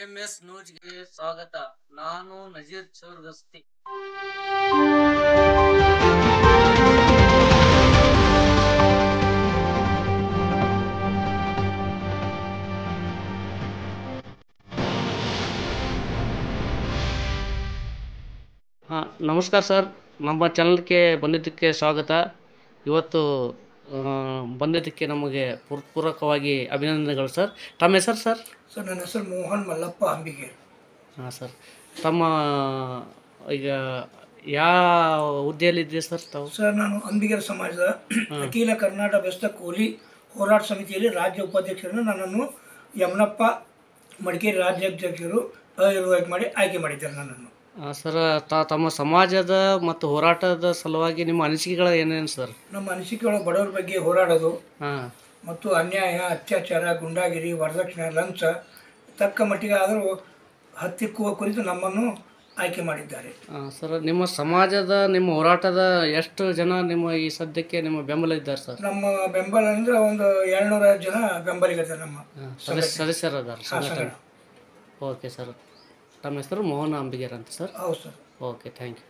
AMS ನ್ಯೂಸ್‌ಗೆ ಸ್ವಾಗತ. ನಾನು ನಜೀರ್ ಚೌರ್ಗಸ್ತಿ. ನಮಸ್ಕಾರ ಸರ್, ನಮ್ಮ ಚಾನಲ್ಗೆ ಬಂದಿದ್ದಕ್ಕೆ ಸ್ವಾಗತ. ಇವತ್ತು ಬಂದಿದ್ದಕ್ಕೆ ನಮಗೆ ಪೂರ್ವಕವಾಗಿ ಅಭಿನಂದನೆಗಳು ಸರ್. ತಮ್ಮ ಹೆಸರು ಸರ್? ಸರ್, ನನ್ನ ಹೆಸರು ಮೋಹನ್ ಮಲ್ಲಪ್ಪ ಅಂಬಿಗೆ. ಹಾಂ ಸರ್, ತಮ್ಮ ಈಗ ಯಾವ ಹುದ್ದೆಯಲ್ಲಿದೆ ಸರ್ ತಾವು? ಸರ್, ನಾನು ಅಂಬಿಗರ ಸಮಾಜದ ಅಖಿಲ ಕರ್ನಾಟಕ ಬೆಸ್ತ ಕೂಲಿ ಹೋರಾಟ ಸಮಿತಿಯಲ್ಲಿ ರಾಜ್ಯ ಉಪಾಧ್ಯಕ್ಷರನ್ನು ನನ್ನನ್ನು ಯಮನಪ್ಪ ಮಡಿಕೇರಿ ರಾಜ್ಯಾಧ್ಯಕ್ಷರು ಮಾಡಿ ಆಯ್ಕೆ ಮಾಡಿದ್ದಾರೆ ನನ್ನನ್ನು. ಸರ್, ತಮ್ಮ ಸಮಾಜದ ಮತ್ತು ಹೋರಾಟದ ಸಲುವಾಗಿ ನಿಮ್ಮ ಅನಿಸಿಕೆಗಳು ಏನೇನು ಸರ್? ನಮ್ಮ ಅನಿಸಿಕೆಗಳು ಬಡವರ ಬಗ್ಗೆ ಹೋರಾಡೋದು ಮತ್ತು ಅನ್ಯಾಯ, ಅತ್ಯಾಚಾರ, ಗುಂಡಾಗಿರಿ, ವರದಕ್ಷಿಣೆ, ಲಂಚ ತಕ್ಕ ಮಟ್ಟಿಗೆ ಆದರೂ ಹತ್ತಿಕ್ಕುವ ಕುರಿತು ನಮ್ಮನ್ನು ಆಯ್ಕೆ ಮಾಡಿದ್ದಾರೆ. ಸರ್, ನಿಮ್ಮ ಸಮಾಜದ ನಿಮ್ಮ ಹೋರಾಟದ ಎಷ್ಟು ಜನ ನಿಮ್ಮ ಈ ಸದ್ಯಕ್ಕೆ ನಿಮ್ಮ ಬೆಂಬಲ ಇದ್ದಾರೆ ಸರ್? ನಮ್ಮ ಬೆಂಬಲ ಅಂದರೆ ಒಂದು 700 ಜನ ಬೆಂಬಲಿಗರು ನಮ್ಮ ಸದಸ್ಯರದಾರ ಸಂಘಟನೆ. ಓಕೆ ಸರ್, ತಮ್ಮ ಹೆಸರು ಮೋಹನ್ ಅಂಬಿಗೇರ್ ಅಂತ ಸರ್? ಹೌದು ಸರ್. Okay, thank you.